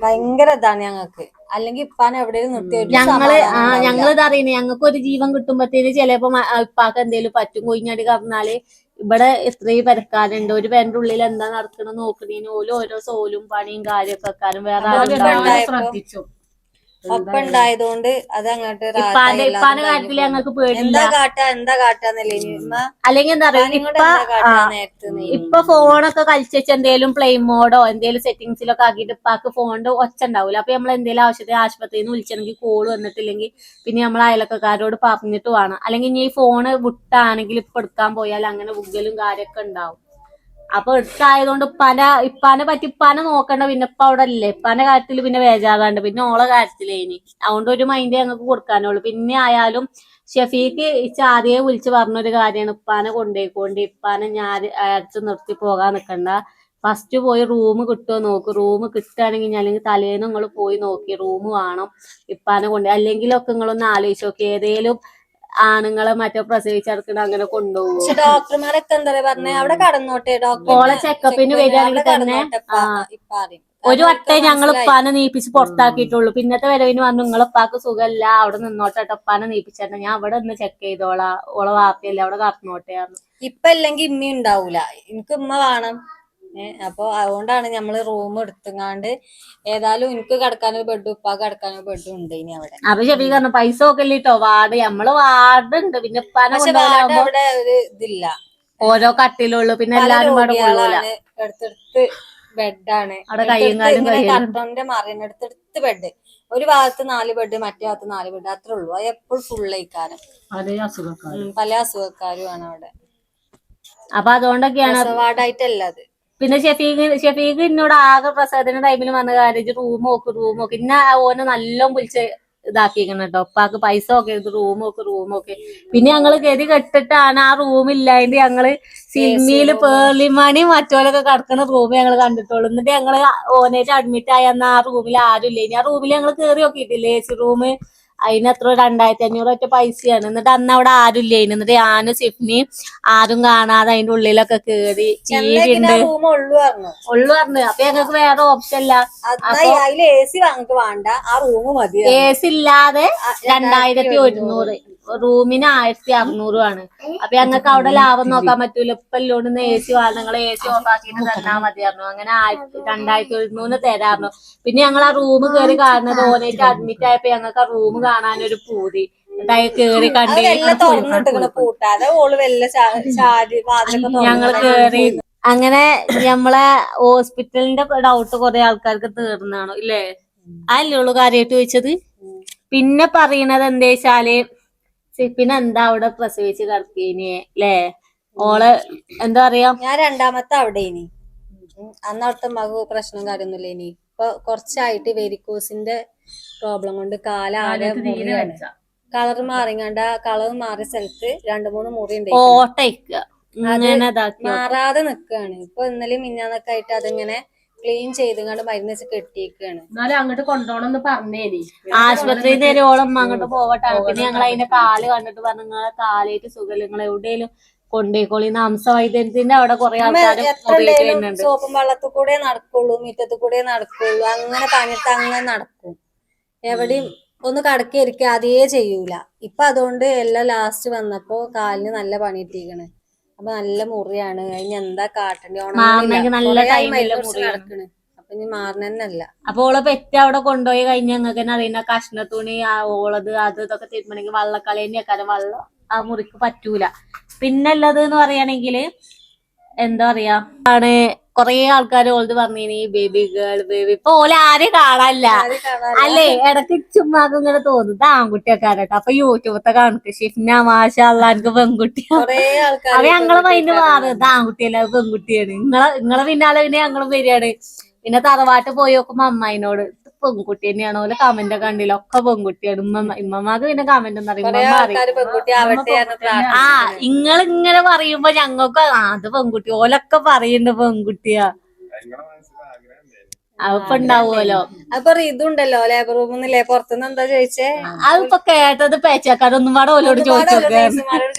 ഭയങ്കര ഇതാണ് ഞങ്ങൾക്ക്. അല്ലെങ്കിൽ ഇപ്പാനെ എവിടെയും നിർത്തി ഞങ്ങളിത് അറിയുന്നത് ഞങ്ങൾക്ക് ഒരു ജീവൻ കിട്ടുമ്പോഴത്തേന് ചിലപ്പോ ഇപ്പാക്ക് എന്തേലും പറ്റും. കൊയിഞ്ഞാടി കറന്നാല് ഇവിടെ ഇത്രയും പെരക്കാരുണ്ട്. ഒരു പേരുടെ ഉള്ളിൽ എന്താ നടക്കണം നോക്കണേന് ഓരോ സോലും പണിയും കാര്യമൊക്കെ വെക്കാനും വേറെ ശ്രദ്ധിച്ചു. ഒപ്പം ഉണ്ടായതുകൊണ്ട് അത് അങ്ങോട്ട് ഇപ്പാന്റെ കാര്യത്തില് ഞങ്ങൾക്ക് പേടില്ല. എന്താ കാട്ടാന്നല്ലേ അല്ലെങ്കിൽ എന്താ പറയുക, ഇപ്പൊ ഫോണൊക്കെ കളിച്ച് എന്തേലും പ്ലെയിൻ മോഡോ എന്തേലും സെറ്റിംഗ്സിലൊക്കെ ആക്കിയിട്ട് ഇപ്പാക്ക് ഫോണിന്റെ ഒച്ച ഉണ്ടാവില്ല. അപ്പൊ നമ്മൾ എന്തെങ്കിലും ആവശ്യത്തിന് ആശുപത്രിയിൽ നിന്ന് വിളിച്ചിട്ടുണ്ടെങ്കിൽ കോള് വന്നിട്ടില്ലെങ്കിൽ പിന്നെ നമ്മൾ അയലക്കാരോട് പറഞ്ഞിട്ട് വേണം. അല്ലെങ്കിൽ ഇനി ഈ ഫോണ് വിട്ടാണെങ്കിൽ ഇപ്പൊ എടുക്കാൻ പോയാൽ അങ്ങനെ ബുഗലും കാര്യമൊക്കെ ഉണ്ടാവും. അപ്പൊ എടുത്തായതുകൊണ്ട് ഇപ്പാനെ പറ്റി ഇപ്പാനെ നോക്കണ്ട. പിന്നെ ഇപ്പൊ അവിടെ അല്ലേ, ഇപ്പാന്റെ കാര്യത്തിൽ പിന്നെ വേജാറാണ്ട്. പിന്നെ ഓളെ കാര്യത്തിലേനി അതുകൊണ്ട് ഒരു മൈൻഡ് ഞങ്ങൾക്ക് കൊടുക്കാനുള്ളൂ. പിന്നെ ആയാലും ഷെഫീക്ക് ആദ്യമേ വിളിച്ച് പറഞ്ഞൊരു കാര്യമാണ്, ഇപ്പാനെ കൊണ്ടേക്കൊണ്ട് ഇപ്പാനെ ഞാൻ അയച്ച് നിർത്തി പോകാൻ നിൽക്കണ്ട. ഫസ്റ്റ് പോയി റൂം കിട്ടുമോ നോക്ക്. റൂം കിട്ടുകയാണെങ്കിൽ അല്ലെങ്കിൽ തലേന്ന് നിങ്ങൾ പോയി നോക്കി റൂം വേണം ഇപ്പാനെ കൊണ്ട്. അല്ലെങ്കിലൊക്കെ നിങ്ങളൊന്ന് ആലോചിച്ച് നോക്കി, ഏതേലും ആണുങ്ങളെ മറ്റോ പ്രസവിച്ചെടുക്കണ അങ്ങനെ കൊണ്ടുപോകും. ഡോക്ടർമാരൊക്കെ എന്താ പറഞ്ഞ അവിടെ കടന്നോട്ടെ, ഓളെ ചെക്കപ്പിന് വരികയാണെങ്കിൽ തന്നെ ഒരു വട്ടേ ഞങ്ങൾ ഉപ്പാനെ നീപ്പിച്ച് പുറത്താക്കിയിട്ടുള്ളൂ. പിന്നത്തെ വരവിന് വന്നു നിങ്ങളെപ്പാക്ക് സുഖമല്ല അവിടെ നിന്നോട്ടെ ഉപ്പാനെ നീപ്പിച്ചേട്ടെ, ഞാൻ അവിടെ ഒന്ന് ചെക്ക് ചെയ്തോളാ, ഓളെ വാപ്പയല്ലേ അവിടെ കടന്നോട്ടെ. ഇപ്പൊ അല്ലെങ്കിൽ ഇമ്മ ഉണ്ടാവൂല, എനിക്ക് ഉമ്മ വേണം. അപ്പൊ അതുകൊണ്ടാണ് നമ്മള് റൂം എടുത്തുങ്ങാണ്ട് ഏതായാലും എനിക്ക് കിടക്കാനൊരു ബെഡും ഉപ്പാക്ക് കിടക്കാനൊരു ബെഡും ഉണ്ട് ഇനി അവിടെ. അപ്പൊ ഷെഫീ പറഞ്ഞു പൈസ നോക്കല്ലിട്ടോ, വാർഡ് നമ്മള് വാർഡ് ഉണ്ട്. പിന്നെ അവിടെ ഒരു ഇതില്ല, ഓരോ കട്ടിലുള്ളൂ. പിന്നെ എല്ലാരും എടുത്തെടുത്ത് ബെഡാണ്, കട്ടന്റെ മറിയുന്ന എടുത്തെടുത്ത് ബെഡ്. ഒരു ഭാഗത്ത് 4 ബെഡ്, മറ്റേ ഭാഗത്ത് 4 ബെഡ്, അത്രേ ഉള്ളൂ. അത് എപ്പോഴും ഫുള്ളേക്കാരം. പല അസുഖക്കാരുമാണ് അവിടെ. അപ്പൊ അതുകൊണ്ടൊക്കെയാണ് വാർഡായിട്ടല്ല അത്. പിന്നെ ഷെഫീഖ് എന്നോട് ആകെ പ്രസവത്തിന്റെ ടൈമിൽ വന്ന കാര്യം റൂം നോക്ക് പിന്നെ ഓനെ നല്ലോണം വിളിച്ച് ഇതാക്കിക്കണം കേട്ടോ. ഉപ്പാക്ക് പൈസ നോക്കരുത്, റൂം നോക്ക്. പിന്നെ ഞങ്ങള് ഗതി കെട്ടിട്ടാണ് ആ റൂം ഇല്ലാണ്ട് ഞങ്ങള് സിനിമയില് പേർലിമണി മറ്റോലൊക്കെ കിടക്കുന്ന റൂം ഞങ്ങൾ കണ്ടിട്ടുള്ളൂ. എന്നിട്ട് ഞങ്ങള് ഓനേറ്റ് അഡ്മിറ്റ് ആയെന്ന ആ റൂമിൽ ആരും ഇല്ല. ഇനി ആ റൂമിൽ ഞങ്ങൾ കേറി നോക്കിയിട്ടില്ലേ എ സി റൂം, അതിനെത്ര 2500 ഒറ്റ പൈസയാണ്. എന്നിട്ട് അന്ന് അവിടെ ആരും ഇല്ല. എന്നിട്ട് ഞാനും സിഫ്നി ആരും കാണാതെ അതിന്റെ ഉള്ളിലൊക്കെ കേറി ചീരുണ്ട് ഉള്ളു പറഞ്ഞു. അപ്പൊ ഞങ്ങൾക്ക് വേറെ ഓപ്ഷൻ ഇല്ല. എ സി വാങ്ങക്ക് വേണ്ട, ആ റൂം മതി. എ സി ഇല്ലാതെ 2100 റൂമിന് 1600 ആണ്. അപ്പൊ ഞങ്ങൾക്ക് അവിടെ ലാഭം നോക്കാൻ പറ്റൂല. ഇപ്പൊ എല്ലോണ്ട് AC വേണം, നിങ്ങൾ AC ഓഫ് ആക്കിയിട്ട് തന്നാ മതിയായിരുന്നു. അങ്ങനെ 2100 തരാറുന്നു. പിന്നെ ഞങ്ങൾ ആ റൂം കയറി കാണുന്നത് ഓനായിട്ട് അഡ്മിറ്റ് ആയപ്പോ ഞങ്ങൾക്ക് ആ റൂം കാണാനൊരു പൂതി കേറി കണ്ട് എല്ലാം തുറന്നിട്ടിങ്ങനെ പൂട്ടാതെ ഓള് വല്ല ചാടി വാതിലൊക്കെ ഞങ്ങൾ കേറി. അങ്ങനെ നമ്മളെ ഹോസ്പിറ്റലിന്റെ ഡൗട്ട് കുറെ ആൾക്കാർക്ക് തീർന്നാണോ ഇല്ലേ? അതല്ലേ ഉള്ളു കാര്യമായിട്ട് ചോദിച്ചത്. പിന്നെ പറയണത് എന്താ വെച്ചാല് സിപ്പിന് എന്താ അവിടെ പ്രസവിച്ച് കിടക്കേനി ല്ലേ? ഓള് എന്താ പറയാ, ഞാൻ രണ്ടാമത്തെ അവിടെ ഇനി അന്ന് അവിടുത്തെ മകു പ്രശ്നം കാര്യമൊന്നുമില്ല. ഇനി ഇപ്പൊ കുറച്ചായിട്ട് വെരിക്കോസിന്റെ പ്രോബ്ലം കൊണ്ട് കാലാകെ മുറിയാണ്. കളർ മാറിങ്ങാണ്ട് ആ കളർ മാറിയ സ്ഥലത്ത് 2-3 മുറി ഉണ്ട്. ഓട്ടയ്ക്ക അങ്ങനെ മാറാതെ നിക്കാണ്. ഇപ്പൊ ഇന്നലെയും മിഞ്ഞാന്നൊക്കെ ആയിട്ട് അതിങ്ങനെ ക്ലീൻ ചെയ്തുകൊണ്ട് മരുന്ന് വെച്ച് കെട്ടിയേക്കാണ്. എന്നാലും അങ്ങോട്ട് കൊണ്ടുപോകണമെന്ന് പറഞ്ഞേനി. ആശുപത്രിയിൽ നേരോളം അങ്ങോട്ട് പോവട്ടാണ്. പിന്നെ ഞങ്ങൾ അതിന്റെ കാല് കണ്ടിട്ട് പറഞ്ഞു നിങ്ങളെ കാലായിട്ട് സുഖം, നിങ്ങൾ എവിടെയെങ്കിലും കൊണ്ടേക്കോളി. ഹംസവൈദ്യത്തിന്റെ അവിടെ കുറെ ആൾക്കാർ എത്രയുണ്ട് സോപ്പും വെള്ളത്തിൽ കൂടെ നടക്കുള്ളൂ, മുറ്റത്ത് കൂടെ നടക്കുള്ളൂ. അങ്ങനെ പണിട്ട് അങ്ങനെ നടക്കും. എവിടെയും ഒന്ന് കടക്കിയിരിക്കുക അതേ ചെയ്യൂല. ഇപ്പൊ അതുകൊണ്ട് എല്ലാം ലാസ്റ്റ് വന്നപ്പോ കാലിന് നല്ല പണി കിട്ടിയിരിക്കണ്. അപ്പൊ നല്ല മുറിയാണ്. അതിന് എന്താ കാട്ടണ്ടേ? നടക്കണ്. അപ്പൊ ഇനി മാറണന്നല്ല. അപ്പൊ ഓളെ പെറ്റ് അവിടെ കൊണ്ടുപോയി കഴിഞ്ഞ ഞങ്ങൾക്ക് തന്നെ അറിയുന്ന കഷ്ണ തുണി ഓളത് അത് ഇതൊക്കെ തിരുമണമെങ്കിൽ വള്ളക്കളേന്റെ വെള്ളം ആ മുറിക്ക് പറ്റൂല. പിന്നല്ലത് എന്ന് പറയുകയാണെങ്കില് എന്താ പറയാ ആണ് കൊറേ ആൾക്കാർ ഓൾത് പറഞ്ഞീനി ബേബി ഗേൾ ബേബി. ഇപ്പൊ ഓലെ ആരെയും കാണാനില്ല അല്ലേ? ഇടക്ക് ചുമ്മാക്കും ഇങ്ങനെ തോന്നുന്നത് ആൺകുട്ടിയൊക്കെ. അപ്പൊ യൂട്യൂബത്തെ കണക്ക് ഷിഫ്ന മാഷാല്ലാ എനിക്ക് പെൺകുട്ടിയാ. അവ ഞങ്ങളെ മൈൻഡ് മാറും, ഇത് ആൺകുട്ടിയല്ല പെൺകുട്ടിയാണ്. നിങ്ങളെ പിന്നാലെ പിന്നെ ഞങ്ങളും വരികയാണ്. പിന്നെ തറവാട്ട് പോയി നോക്കുമ്പോ അമ്മായിനോട് പെൺകുട്ടി തന്നെയാണോ ഓലെ കമന്റ് കണ്ടില്ല, ഒക്കെ പെൺകുട്ടിയാണ്. ഇമ്മമാക്ക് പിന്നെ കമന്റ് ഒന്നും അറിയുമ്പോ ഇങ്ങനെ പറയുമ്പോ ഞങ്ങൾക്ക് അത് പെൺകുട്ടി ഓലൊക്കെ പറയുന്നുണ്ട് പെൺകുട്ടിയാ. അതിപ്പോ ഉണ്ടാവുമല്ലോ. അപ്പൊ ഇതുണ്ടല്ലോ ലേബർ റൂമിന്നില്ലേ പുറത്തുനിന്ന് എന്താ ചോദിച്ചേ? അതിപ്പോ കേട്ടത് പേച്ചക്കാരൊന്നും പാടെ ഓലോട്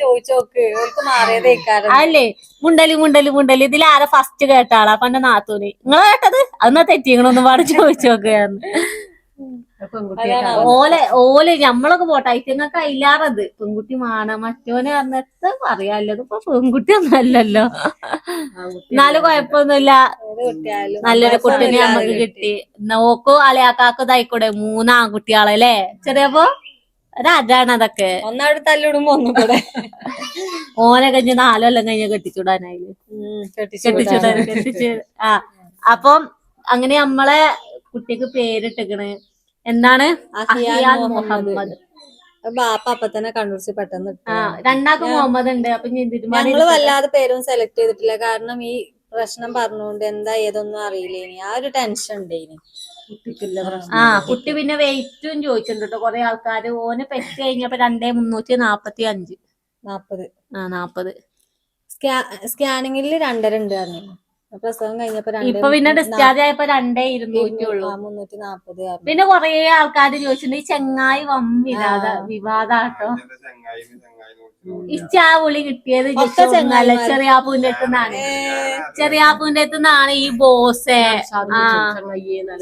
ചോദിച്ചോക്ക് ഓൾക്ക് മാറിയതേക്കാരം. അല്ലേ മുണ്ടല് ഇതിൽ ആരെ ഫസ്റ്റ് കേട്ടാളാ പണ്ട് നാത്തൂന്. നിങ്ങള് കേട്ടത് അന്നാ തെറ്റിങ്ങളൊന്നും പാടെ ചോദിച്ചോക്കാന്ന്. ഓല് ഞമ്മളൊക്കെ പോട്ടെ ഐറ്റങ്ങൾക്ക് അയിലാറത് പെൺകുട്ടി മാണ്. മറ്റോനെ പറഞ്ഞത് പറയാല്ലത് ഇപ്പൊ പെൺകുട്ടി ഒന്നല്ലല്ലോ. എന്നാലും കുഴപ്പമൊന്നുമില്ല, നല്ലൊരു കുട്ടീനെ നമ്മക്ക് കിട്ടി. നോക്കൂ അലയാക്കാക്ക് ഇതായിക്കൂടെ 3 ആൺകുട്ടികളല്ലേ ചെറിയപ്പോ ഒരാജാണ് അതൊക്കെ. ഒന്നവിടെ തല്ലിടുമ്പോ ഒന്നും കൂടെ ഓനെ കഴിഞ്ഞ് 4 കൊല്ലം കഴിഞ്ഞ കെട്ടിച്ചൂടാനായില്ലേ? കെട്ടിച്ചു. ആ അപ്പം അങ്ങനെ നമ്മളെ കുട്ടിക്ക് പേരിട്ടിക്കണ് എന്താണ്? അഹിയാൻ മുഹമ്മദ്. ബാപ്പ അപ്പൊ തന്നെ കണ്ടുപിടിച്ച് പെട്ടെന്ന്. രണ്ടാക്ക് മുഹമ്മദ് ഉണ്ട്. അപ്പൊ ഞങ്ങള് വല്ലാതെ പേരും സെലക്ട് ചെയ്തിട്ടില്ല. കാരണം ഈ പ്രശ്നം പറഞ്ഞുകൊണ്ട് എന്താ ഏതൊന്നും അറിയില്ലേനി. ആ ഒരു ടെൻഷൻ ഉണ്ടേനി. കുട്ടി പിന്നെ വെയിറ്റും ചോദിച്ചിട്ടുണ്ട് കേട്ടോ കൊറേ ആൾക്കാര്. ഓന് പെറ്റ് കഴിഞ്ഞപ്പോ 2345. 40. സ്കാനിങ്ങിൽ 2.5 ഉണ്ട് പറഞ്ഞു. പ്രസവം കഴിഞ്ഞപ്പോ ഇപ്പൊ പിന്നെ ഡിസ്ചാർജ് ആയപ്പോ 2,200 340. പിന്നെ കൊറേ ആൾക്കാര് ചോദിച്ചിട്ടുണ്ട് ഈ ചെങ്ങായി വിവാദാട്ടോ. ഇച്ചാ വിളി കിട്ടിയത് ചെറിയാപ്പൂന്റെ അടുത്തുനിന്നാണ്. ചെറിയാപ്പൂന്റെ അടുത്തുനിന്നാണ് ഈ ബോസെ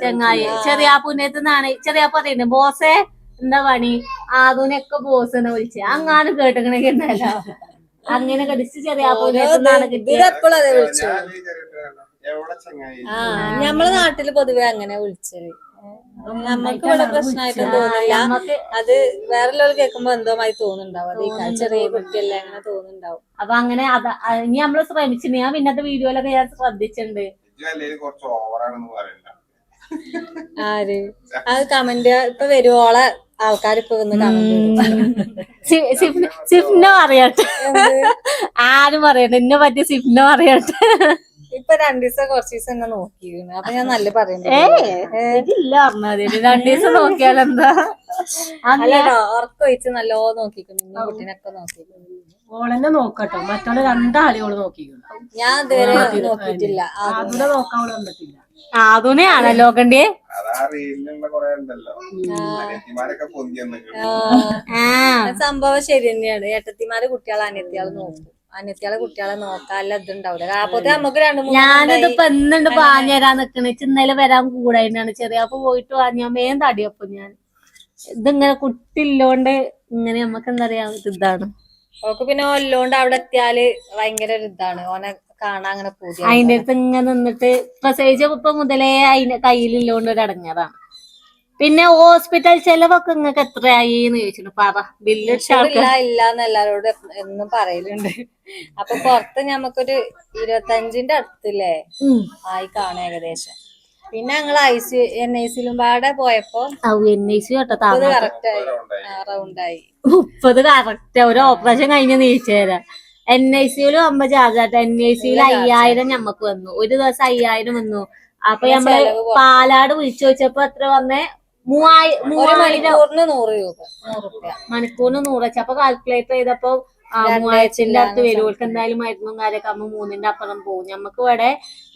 ചെങ്ങായി. ചെറിയാപ്പൂന്റെ അടുത്തുനിന്നാണ്. ചെറിയാപ്പൂ പറയുന്നത് ബോസെ എന്താ പണി ആദൂനൊക്കെ ബോസ് എന്ന് വിളിച്ചേ. അങ്ങാനും കേട്ടിക്കണെങ്കിൽ ഉണ്ടല്ലോ. അങ്ങനെ കടിച്ച് ചെറിയാപ്പൂന്റെ അടുത്തുനിന്നാണ് കിട്ടിയത്. നമ്മളെ നാട്ടില് പൊതുവെ അങ്ങനെ വിളിച്ചത്. നമ്മക്ക് ഇവിടെ പ്രശ്നമായിട്ടും തോന്നില്ല. അത് വേറെ കേൾക്കുമ്പോ എന്തോമായി തോന്നുന്നുണ്ടാവും. അത് ചെറിയ കുട്ടിയല്ലേ അങ്ങനെ തോന്നുന്നുണ്ടാവും. അപ്പൊ അങ്ങനെ ഇനി നമ്മള് ശ്രമിച്ചിട്ടുണ്ട്. ഞാൻ പിന്നത്തെ വീഡിയോയിലൊക്കെ ഞാൻ ശ്രദ്ധിച്ചിട്ടുണ്ട്. ആര് അത് കമന്റ് ഇപ്പൊ വരുവോളെ ആൾക്കാരിപ്പോ വന്ന് കമന്റ് സിഫ്ന പറയട്ടെ. ആരും പറയട്ടെ എന്നെ പറ്റിയ സിഫ്ന പറയട്ടെ. ഇപ്പൊ 2 ദിവസം കുറച്ച് ദിവസം എന്നെ നോക്കിയിരുന്നു. അപ്പൊ ഞാൻ നല്ല പറയുന്നത് 2 ദിവസം നോക്കിയാലെന്താ? അല്ലടോ ഉറക്കൊഴിച്ച് നല്ലോ നോക്കിക്കുന്നു. കുട്ടീനൊക്കെ നോക്കിക്കുന്നു. ഓളെന്നെ നോക്കട്ടോ, മറ്റോളെ 2 ആളെയോള് നോക്കിക്കുന്നു. ഞാൻ ഇതുവരെ നോക്കിയിട്ടില്ല. അതിനെ നോക്കാൻ അവള് വന്നിട്ടില്ല. ആദൂനെയാണല്ലോ നോക്കണ്ടേ? സംഭവം ശരി തന്നെയാണ്. ഏട്ടത്തിമാരെ കുട്ടികളെ അനിയത്തിയാള് നോക്കും. അനിയത്തിയാളെ കുട്ടികളെ നോക്കാല്ല ഇതുണ്ടാവില്ല. അപ്പോഴത്തെ നമുക്ക് 2-3 ഞാനിതിപ്പോ എന്നുണ്ട് പാഞ്ഞു തരാൻ നിക്കണേ. ഇന്നലെ വരാൻ കൂടായിട്ടാണ്. ചെറിയ അപ്പൊ പോയിട്ട് ഞാൻ വേഗം തടിയപ്പോ ഞാൻ ഇതിങ്ങനെ കുട്ടില്ലോണ്ട് ഇങ്ങനെ നമുക്ക് എന്താ പറയാ ഇതാണ്. ഓക്ക് പിന്നെ ഒല്ലോണ്ട് അവിടെ എത്തിയാല് ഭയങ്കര ഒരു ഇതാണ് ഓനെ കാണാൻ അങ്ങനെ പൂതി. അതിന്റെ അടുത്ത് ഇങ്ങനെ നിന്നിട്ട് പ്രസവിച്ചപ്പോ മുതലേ അതിന്റെ കയ്യിലുള്ളോണ്ട് ഒരു അടങ്ങാറാണ്. പിന്നെ ഹോസ്പിറ്റൽ ചെലവൊക്കെ നിങ്ങൾക്ക് എത്രയായി എന്ന് ചോദിച്ചിട്ട് പറ ബില്ല് ഇല്ലാന്ന് എല്ലാരോടും എന്നും പറയലുണ്ട്. അപ്പൊ പുറത്ത് ഞമ്മക്കൊരു 25ന്റെ അടുത്തില്ലേ ആയി കാണും ഏകദേശം. പിന്നെ ഞങ്ങൾ NIC-ലും പാടെ പോയപ്പോ NIC കേട്ടോ കറക്റ്റ് ആയി റൗണ്ടായി 30 കറക്റ്റ് ഒരു ഓപ്പറേഷൻ കഴിഞ്ഞ് നീച്ചു തരാം. NIC-ലും 50 ചാർജാട്ടോ. NIC-ൽ 5000 ഞമ്മക്ക് വന്നു, ഒരു ദിവസം 5000 വന്നു. അപ്പൊ നമ്മള് പാലാട് വിളിച്ചു വെച്ചപ്പോ എത്ര വന്നേ? 3000 മണിക്കൂറിന് 100 രൂപ. മണിക്കൂറിന് 100 വെച്ച അപ്പൊ കാൽക്കുലേറ്റ് ചെയ്തപ്പോ 3000ന്റെ അടുത്ത് വരും. ഓൾക്ക് എന്തായാലും മരുന്നും കാര്യമൊക്കെ ആകുമ്പോ 3ന്റെ അപ്പുറം പോകും. ഞമ്മക്ക് ഇവിടെ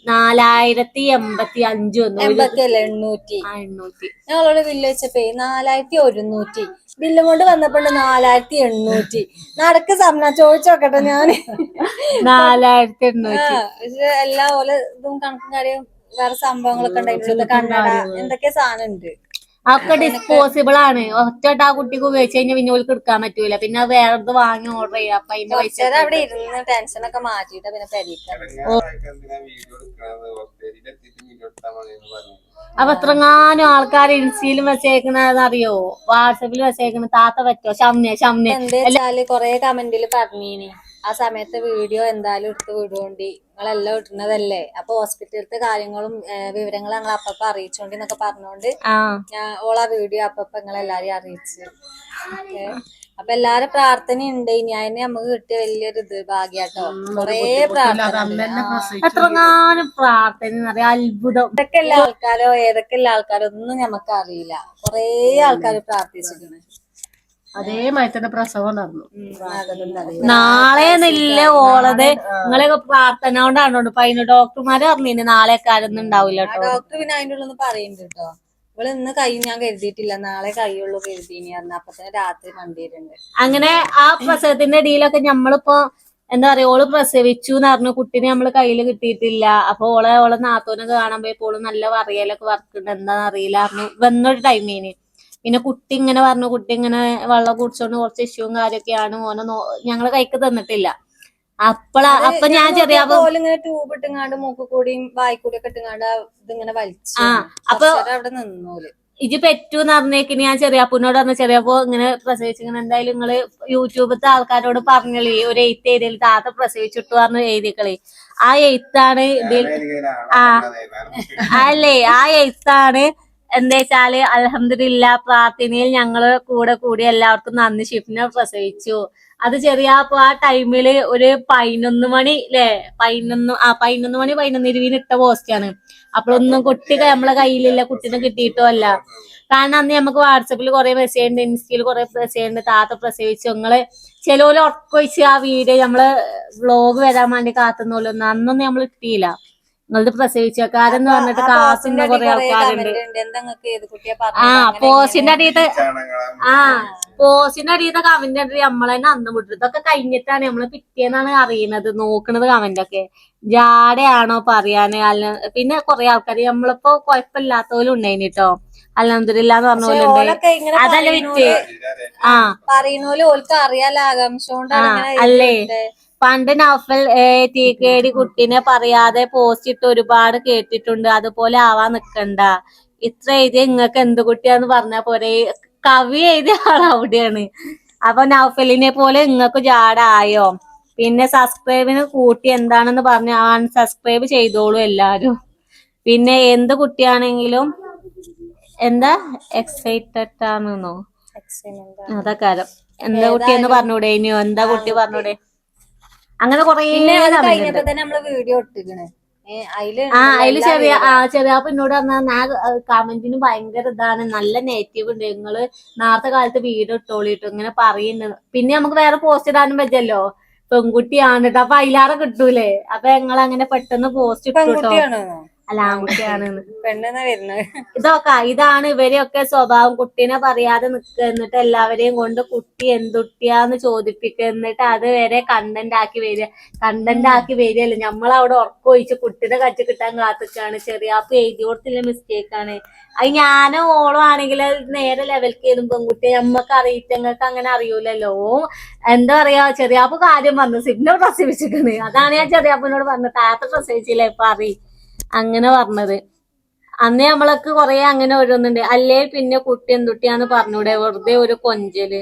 4085 വന്നു. 800 ഞങ്ങളോട് ബില്ല് വെച്ചപ്പോ 4100. ബില്ലും കൊണ്ട് വന്നപ്പോ 4800. നടക്ക് സമന ചോദിച്ചോക്കട്ടെ ഞാന് 4800. പക്ഷെ എല്ലാ പോലെ ഇതും കണക്കും കാര്യം വേറെ സംഭവങ്ങളൊക്കെ ഉണ്ടായിരുന്നു. കണ്ണട എന്തൊക്കെ സാധനം ഉണ്ട്. ഒക്കെ ഡിസ്പോസിബിൾ ആണ്. ഒറ്റ ആ കുട്ടിക്ക് ഉപയോഗിച്ച് കഴിഞ്ഞാൽ പിന്നെ ഓൾക്ക് എടുക്കാൻ പറ്റൂല. പിന്നെ വേറെ വാങ്ങി ഓർഡർ ചെയ്യാം. അപ്പൊ അതിന്റെ പൈസ അവിടെ ഇരുന്ന് ടെൻഷനൊക്കെ മാറ്റിയിട്ട് പിന്നെ അപ്പൊ എത്രങ്ങാനും ആൾക്കാർ ഇൻസ്റ്റയിലും മെസ്സേജ് വാട്സപ്പിൽ മെസ്സേജ് താത്ത പറ്റോ ഷംനെ എന്താ വെച്ചാല് കൊറേ കമന്റിൽ പറഞ്ഞീനി ആ സമയത്ത് വീഡിയോ എന്തായാലും എടുത്ത് വിടുകൊണ്ടി, നിങ്ങളെല്ലാം ഇടുന്നതല്ലേ. അപ്പൊ ഹോസ്പിറ്റലത്തെ കാര്യങ്ങളും വിവരങ്ങളും ഞങ്ങൾ അപ്പപ്പ അറിയിച്ചോണ്ടിന്നൊക്കെ പറഞ്ഞോണ്ട് ഞാൻ ഓളാ വീഡിയോ അപ്പപ്പ നിങ്ങളെല്ലാരെയും അറിയിച്ചു. അപ്പൊ എല്ലാരും പ്രാർത്ഥന ഉണ്ട്. ഇനി അതിന് നമുക്ക് കിട്ടിയ വലിയൊരു ഇത് ഭാഗ്യാട്ടോ. കൊറേ പ്രാർത്ഥന, എത്രങ്ങാനും പ്രാർത്ഥന അത്ഭുതം. ഏതൊക്കെയുള്ള ആൾക്കാരോ ഒന്നും ഞമ്മക്ക് അറിയില്ല. കൊറേ ആൾക്കാര് പ്രാർത്ഥിച്ചിട്ടുണ്ട്. അതേമാതിരി തന്നെ പ്രസവം നടന്നു. നാളെ നില്ല ഓളത് നിങ്ങളൊക്കെ പ്രാർത്ഥന കൊണ്ടാണോ? അതിന് ഡോക്ടർമാര് പറഞ്ഞിന് നാളെ കാര്യമൊന്നും ഉണ്ടാവില്ല കേട്ടോ. ഡോക്ടർ പിന്നെ അതിന്റെ ഉള്ളിൽ പറയുന്നുണ്ട് കേട്ടോ, ഇവള് ഇന്ന് കഴിയും ഞാൻ കരുതിയിട്ടില്ല, നാളെ കഴിയുള്ളൂ കരുതിനി പറഞ്ഞ. അപ്പൊ തന്നെ രാത്രി കണ്ടിട്ടുണ്ട്. അങ്ങനെ ആ പ്രസവത്തിന്റെ ഇടയിലൊക്കെ നമ്മളിപ്പോ എന്താ പറയാ, ഓള് പ്രസവിച്ചു എന്ന് പറഞ്ഞു, കുട്ടീനെ നമ്മള് കയ്യില് കിട്ടിയിട്ടില്ല. അപ്പൊ ഓളെ നാത്തോനൊക്കെ കാണാൻ പോയപ്പോ ഓള് നല്ല പറയലൊക്കെ വർക്കുണ്ട്, എന്താന്ന് അറിയില്ല പറഞ്ഞു വന്നൊരു ടൈമേന്. പിന്നെ കുട്ടി ഇങ്ങനെ പറഞ്ഞു, കുട്ടി ഇങ്ങനെ വെള്ളം കുടിച്ചോണ്ട് കുറച്ച് ഇഷ്യൂവും കാര്യമൊക്കെയാണ്, ഞങ്ങള് കൈക്ക് തന്നിട്ടില്ല. അപ്പൊ ഞാൻ ചെറിയ ട്യൂബ് ഇട്ടുങ്ങാണ്ട് മൂക്ക് കൂടിയും വായിക്കൂടി ഒക്കെ ഇട്ടുങ്ങാണ്ട് ഇതിങ്ങനെ വലിച്ചു. അപ്പൊ അവിടെ നിന്നോല് ഇജ് പെറ്റൂന്ന് പറഞ്ഞേക്ക് ഞാൻ ചെറിയാപ്പൂനോട് പറഞ്ഞു, ചെറിയപ്പോ ഇങ്ങനെ പ്രസവിച്ചിങ്ങനെ എന്തായാലും നിങ്ങള് യൂട്യൂബത്തെ ആൾക്കാരോട് പറഞ്ഞളി ഒരു എയ്ത്ത് എഴുതിയിൽ താത്ത പ്രസവിച്ചിട്ടു പറഞ്ഞു എഴുതിക്കളി. ആ എയ്ത്താണ് ഇതിൽ അല്ലേ, ആ എയ്ത്താണ് എന്താ വെച്ചാല് അൽഹംദുലില്ലാ പ്രാർത്ഥനയിൽ ഞങ്ങള് കൂടി എല്ലാവർക്കും നന്ദി. ഷിഫ്റ്റിനെ പ്രസവിച്ചു. അത് ചെറിയാപ്പോ ആ ടൈമില് ഒരു 11 മണി ല്ലേ, 11 മണി 11:20 ഇട്ട പോസ്റ്റാണ്. അപ്പോഴൊന്നും കുട്ടികൾ നമ്മളെ കയ്യിലില്ല, കുട്ടീനെ കിട്ടിയിട്ടോ അല്ല. കാരണം അന്ന് നമുക്ക് വാട്സപ്പിൽ കുറെ മെസ്സേജ് ഉണ്ട്, ഇൻസ്റ്റയിൽ കുറെ മെസ്സേജ് ഉണ്ട്, താത്ത പ്രസവിച്ചു. നിങ്ങള് ചിലവര് ഉറക്കൊഴിച്ച് ആ വീഡിയോ നമ്മള് വ്ളോഗ് വരാൻ വേണ്ടി കാത്തുന്നോലൊന്നും അന്നൊന്നും നമ്മൾ ഇട്ടില്ല. നിങ്ങളത് പ്രസവിച്ചക്കാരെന്ന് പറഞ്ഞിട്ട് കാത്തുന്ന കുറെ ആൾക്കാരുണ്ട്. പോസ്റ്റിന്റെ അടിയത്തെ പോസ്റ്റിന്റെ അടിയത്തെ കമന്റ് ഉണ്ട് നമ്മളെ തന്നെ അന്ന് വിട്ടു. ഇതൊക്കെ കഴിഞ്ഞിട്ടാണ് നമ്മള് പിറ്റേന്നാണ് അറിയുന്നത്, നോക്കണത് കമന്റ് ഒക്കെ. ജാടയാണോ പറയാന് അല്ല. പിന്നെ കുറെ ആൾക്കാര് നമ്മളിപ്പോ കുഴപ്പമില്ലാത്തോലും ഉണ്ടായിന് കേട്ടോ, അൽഹംദുലില്ലാ എന്ന് പറഞ്ഞ പോലെ ഉണ്ട്. അതല്ല വിറ്റ് പറയുന്നോല് ഓൾക്ക് അറിയാലോ, ആകാംക്ഷ അല്ലേ. പണ്ട് നൗഫൽ TKD കുട്ടീനെ പറയാതെ പോസ്റ്റ് ഇട്ട് ഒരുപാട് കേട്ടിട്ടുണ്ട്, അതുപോലെ ആവാൻ നിക്കണ്ട. ഇത്ര എഴുതിയ ഇങ്ങക്ക് എന്ത് കുട്ടിയാന്ന് പറഞ്ഞ പോരെ. കവി എഴുതിയ ആൾ അവിടെയാണ്. അപ്പൊ നൗഫലിനെ പോലെ ഇങ്ങക്ക് ജാടായോ? പിന്നെ സബ്സ്ക്രൈബിന് കൂട്ടി എന്താണെന്ന് പറഞ്ഞ് അൺസബ്സ്ക്രൈബ് ചെയ്തോളൂ എല്ലാരും. പിന്നെ എന്ത് കുട്ടിയാണെങ്കിലും എന്താ എക്സൈറ്റഡ് ആണെന്നോ അതൊക്കെ എന്താ കുട്ടിയെന്ന് പറഞ്ഞൂടെ, ഇനിയോ എന്താ കുട്ടി പറഞ്ഞൂടെ. അങ്ങനെ കൊറേ കഴിഞ്ഞപ്പോ തന്നെ നമ്മള് വീഡിയോ ഇട്ടിക്കണ്. അതില് ചെറിയാപ്പ എന്നോട് പറഞ്ഞാൽ കമന്റിന് ഭയങ്കര ഇതാണ്, നല്ല നെഗറ്റീവ് ഉണ്ട്, നിങ്ങള് നേരത്തെ കാലത്ത് വീഡിയോ ഇട്ടോളിട്ടോ ഇങ്ങനെ പറയുന്നത്. പിന്നെ നമുക്ക് വേറെ പോസ്റ്റ് ഇടാനും പറ്റല്ലോ, പെൺകുട്ടിയാണ് കേട്ടോ, അപ്പൊ അതിലാറെ കിട്ടൂലേ. അപ്പൊ ഞങ്ങൾ അങ്ങനെ പെട്ടെന്ന് പോസ്റ്റ് ഇട്ടു. അല്ല ആൺകുട്ടിയാണെന്ന്. പെണ്ണെന്നാ വരുന്നത്. ഇതാണ് ഇവരെയൊക്കെ സ്വഭാവം. കുട്ടീനെ പറയാതെ നിക്കുക, എന്നിട്ട് എല്ലാവരെയും കൊണ്ട് കുട്ടി എന്തുട്ടിയാന്ന് ചോദിപ്പിക്കുക, എന്നിട്ട് അത് വരെ കണ്ടന്റ് ആക്കി വരികയല്ല. നമ്മളവിടെ ഉറക്കൊഴിച്ച് കുട്ടീനെ കച്ചു കിട്ടാൻ കാത്തിക്കാണ്. ചെറിയാപ്പ് എഴുതി കൊടുത്തില്ല, മിസ്റ്റേക്കാണ്. അത് ഞാനും ഓളും ആണെങ്കിൽ നേരെ ലെവൽക്ക് ചെയ്തും പെൺകുട്ടിയെ നമ്മക്ക് അറിയിച്ചങ്ങൾക്ക് അങ്ങനെ അറിയൂലല്ലോ. എന്താ പറയാ, ചെറിയാപ്പ് കാര്യം പറഞ്ഞു സിഗ്നൽ പ്രസവിച്ചിട്ടുണ്ട്. അതാണ് ഞാൻ ചെറിയാപ്പിനോട് പറഞ്ഞത്, താത്ത പ്രസവിച്ചില്ല ഇപ്പൊ അങ്ങനെ പറഞ്ഞത്. അന്ന് നമ്മളൊക്കെ കൊറേ അങ്ങനെ ഓരോന്നുണ്ട്. അല്ലേ പിന്നെ കുട്ടി എന്തുട്ടിയാന്ന് പറഞ്ഞൂടെ, വെറുതെ ഒരു കൊഞ്ചല്.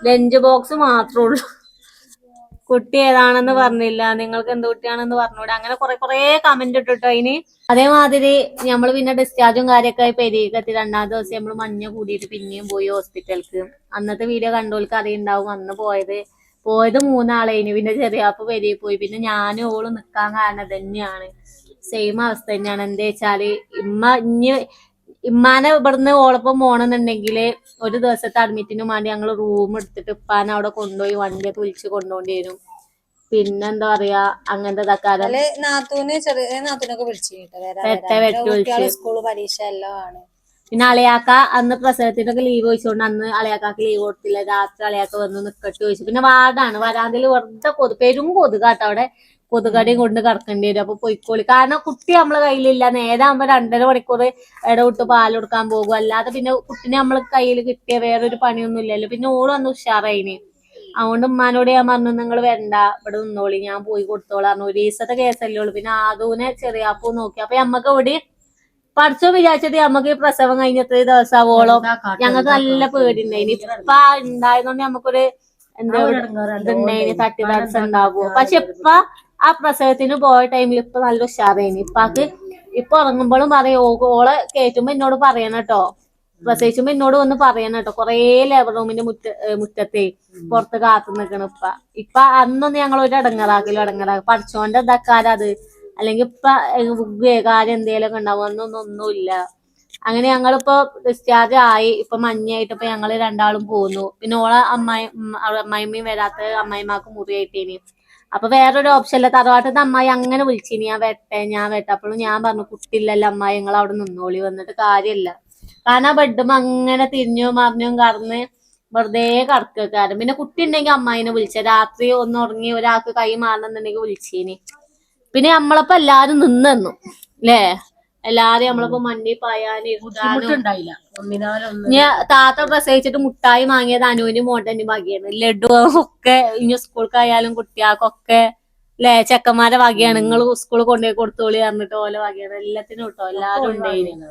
ലഞ്ച് ബോക്സ് മാത്രമേ ഉള്ളൂ, കുട്ടി ഏതാണെന്ന് പറഞ്ഞില്ല. നിങ്ങൾക്ക് എന്തുകുട്ടിയാണെന്ന് പറഞ്ഞൂടെ. അങ്ങനെ കൊറേ കമന്റ് ഇട്ടിട്ടോ അതിന്. അതേമാതിരി നമ്മള് പിന്നെ ഡിസ്ചാർജും കാര്യമൊക്കെ ആയി പെരീക്കെത്തി. 2ാം ദിവസം നമ്മള് മഞ്ഞ കൂടിയിട്ട് പിന്നെയും പോയി ഹോസ്പിറ്റലിക്ക്. അന്നത്തെ വീഡിയോ കണ്ടോൾക്ക് അറിയുണ്ടാവും. അന്ന് പോയത് 3 പിന്നെ ചെറിയാപ്പ് പെരിയിൽ പോയി. പിന്നെ ഞാനും ഓളും നിക്കാൻ കാരണം തന്നെയാണ്. സെയിം അവസ്ഥ തന്നെയാണ്. എന്താ വെച്ചാല് ഇമ്മാനെ ഇവിടുന്ന് ഓളപ്പം പോണെന്നുണ്ടെങ്കില് ഒരു ദിവസത്തെ അഡ്മിറ്റിനും വേണ്ടി ഞങ്ങള് റൂം എടുത്തിട്ട് ഇപ്പാനെ അവിടെ കൊണ്ടുപോയി വണ്ടിയൊക്കെ വിളിച്ച് കൊണ്ടുപോകേണ്ടി വരും. പിന്നെന്താ പറയാ, അങ്ങനത്തെ തക്കാലം നാത്തൂനൊക്കെ വിളിച്ചു. സ്കൂള് പരീക്ഷ എല്ലാം ആണ്. പിന്നെ അളയാക്ക അന്ന് പ്രസവത്തിനൊക്കെ ലീവ് ചോദിച്ചോണ്ട് അന്ന് അളയാക്കാക്ക് ലീവ് കൊടുത്തില്ല. രാത്രി അളയാക്ക വന്ന് നിക്കട്ട് ചോദിച്ചു. പിന്നെ വാർഡാണ്, വരാതിൽ വെറുതെ പെരും കൊതുകാട്ടോ. അവിടെ കൊതുകടി കൊണ്ട് കിടക്കേണ്ടി വരും. അപ്പൊ പൊയ്ക്കോളി. കാരണം കുട്ടി നമ്മളെ കയ്യിലില്ല. നേരാകുമ്പോ 2.5 മണിക്കൂർ ഇടവിട്ട് പാൽ കൊടുക്കാൻ പോകും. അല്ലാതെ പിന്നെ കുട്ടിനെ നമ്മളെ കയ്യിൽ കിട്ടിയ വേറൊരു പണിയൊന്നും ഇല്ലല്ലോ. പിന്നെ ഓള് വന്ന് ഉഷാറായിന്. അതുകൊണ്ട് ഉമ്മാനോട് ഞാൻ പറഞ്ഞു, നിങ്ങൾ വരണ്ട, ഇവിടെ നിന്നോളി, ഞാൻ പോയി കൊടുത്തോളാം. ഒരു ദിവസത്തെ കേസല്ലേ ഉള്ളു. പിന്നെ ആദൂനെ ചെറിയാപ്പൂ നോക്കി. അപ്പൊ നമ്മക്ക് ഇവിടെ പഠിച്ചോ വിചാരിച്ചിട്ട് നമുക്ക് പ്രസവം കഴിഞ്ഞ 3 ദിവസമാവോളം ഞങ്ങൾക്ക് നല്ല പേടിണ്ടായിന്. ഇപ്പ ഉണ്ടായതുകൊണ്ട് നമുക്കൊരു എന്താ ഇതുണ്ടായിന്, തട്ടിതടസ്സം ഉണ്ടാവുമോ. പക്ഷെ ഇപ്പൊ ആ പ്രസവത്തിന് പോയ ടൈമിൽ ഇപ്പൊ നല്ല ഉഷാറായിന്. ഇപ്പൊ ഉറങ്ങുമ്പോഴും പറയും, ഓളെ കേറ്റുമ്പോ എന്നോട് പറയണം കേട്ടോ, പ്രസവിച്ചുമ്പോ എന്നോട് വന്ന് പറയണം കേട്ടോ. കൊറേ ലേബർ റൂമിന്റെ മുറ്റത്തെ പുറത്ത് കാത്തു നിൽക്കണം. ഇപ്പൊ അന്നൊന്നും ഞങ്ങൾ ഒരു ഇടങ്ങറാക്കി പഠിച്ചോണ്ട് ഇതാക്കാരത്. അല്ലെങ്കിൽ ഇപ്പൊ കാര്യം എന്തേലൊക്കെ ഉണ്ടാവും. ഒന്നുമില്ല. അങ്ങനെ ഞങ്ങളിപ്പോ ഡിസ്ചാർജ് ആയി. ഇപ്പൊ മഞ്ഞായിട്ട് ഇപ്പൊ ഞങ്ങള് 2ആളും പോന്നു. പിന്നെ ഓളെ അമ്മായിമ്മയും വരാത്ത അമ്മായിമാക്ക് മുറിയായിട്ടേനി. അപ്പൊ വേറൊരു ഓപ്ഷനില്ല. തറവാട്ടത്തെ അമ്മായി അങ്ങനെ വിളിച്ചിനി, ഞാൻ വെട്ടെ. അപ്പോഴും ഞാൻ പറഞ്ഞു, കുട്ടിയില്ലല്ലോ അമ്മായി, നിങ്ങൾ അവിടെ നിന്നോളി, വന്നിട്ട് കാര്യമില്ല. കാരണം ബെഡും അങ്ങനെ തിരിഞ്ഞും മറിഞ്ഞും കടന്ന് വെറുതെ കടക്കാരും. പിന്നെ കുട്ടി ഉണ്ടെങ്കിൽ അമ്മായിനെ വിളിച്ച, രാത്രി ഒന്ന് ഉറങ്ങി ഒരാൾക്ക് കൈ മാറണമെന്നുണ്ടെങ്കിൽ വിളിച്ചീനി. പിന്നെ നമ്മളപ്പോ എല്ലാരും നിന്നു അല്ലേ, എല്ലാരും നമ്മളിപ്പോ മണ്ടി പായാനും. താത്ത പ്രസവിച്ചിട്ട് മുട്ടായി വാങ്ങിയത് അനുവിന് മോണ്ടന്റെ വകയാണ്. ലഡു ഒക്കെ ഇനി സ്കൂൾക്കായാലും കുട്ടികൾക്കൊക്കെ അല്ലെ ചെക്കന്മാരെ വകയാണ്. നിങ്ങൾ സ്കൂളിൽ കൊണ്ടുപോയി കൊടുത്തോളി പറഞ്ഞിട്ട് ഓല വകയാണ്. എല്ലാത്തിനും കേട്ടോ, എല്ലാരും ഉണ്ടായിന്.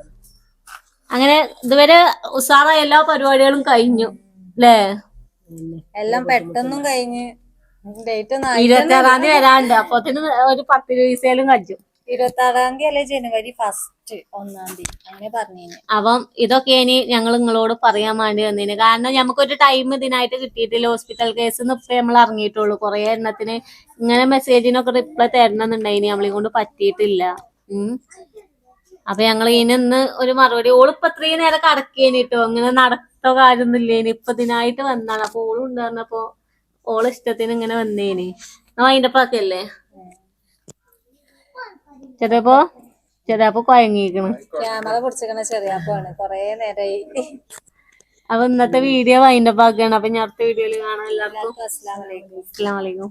അങ്ങനെ ഇതുവരെ ഉഷാറായ എല്ലാ പരിപാടികളും കഴിഞ്ഞു അല്ലേ. എല്ലാം പെട്ടെന്നും കഴിഞ്ഞ്. 26-ാം തീയതി വരാണ്ട്. അപ്പത്തിന് ഒരു 10 ദിവസേലും കഴിച്ചു. 26-ാം തീയതി അല്ലെ ജനുവരി 1 അങ്ങനെ പറഞ്ഞു. അപ്പം ഇതൊക്കെ ഇനി ഞങ്ങൾ നിങ്ങളോട് പറയാൻ വേണ്ടി വന്നേന്. കാരണം നമുക്കൊരു ടൈം ഇതിനായിട്ട് കിട്ടിയിട്ടില്ല. ഹോസ്പിറ്റൽ കേസ് ഇപ്പൊ നമ്മൾ ഇറങ്ങിയിട്ടുള്ളൂ. കുറെ എണ്ണത്തിന് ഇങ്ങനെ മെസ്സേജിനൊക്കെ റിപ്ലൈ തരണമെന്നുണ്ടായിന്, നമ്മളെ കൊണ്ട് പറ്റിയിട്ടില്ല. അപ്പൊ ഞങ്ങൾ ഇതിനൊന്ന് ഒരു മറുപടി. ഓളിപ്പോ 3 നേരം കടക്കേനിട്ടോ, അങ്ങനെ നടത്തോ കാര്യമൊന്നുമില്ലേനി. ഇപ്പൊ ഇതിനായിട്ട് വന്നാണ്. അപ്പൊ ഓളും ഉണ്ടായിരുന്നപ്പോ ഓളെ ഇഷ്ടത്തിന് ഇങ്ങനെ വന്നേനി. അതിന്റെ പാക്കല്ലേ ചെറിയപ്പോ കൊയങ്ങിക്കണ്. ക്യാമറ പിടിച്ചിക്കണ ചെറിയാപ്പാണ്. കൊറേ നേരമായി. അപ്പൊ ഇന്നത്തെ വീഡിയോ വൈൻഡപ്പ് ആക്കുകയാണ്. അപ്പൊ ഞാൻ അടുത്ത വീഡിയോയിൽ കാണാം. എല്ലാവർക്കും അസ്സലാമു അലൈക്കും. അസ്സലാമു അലൈക്കും.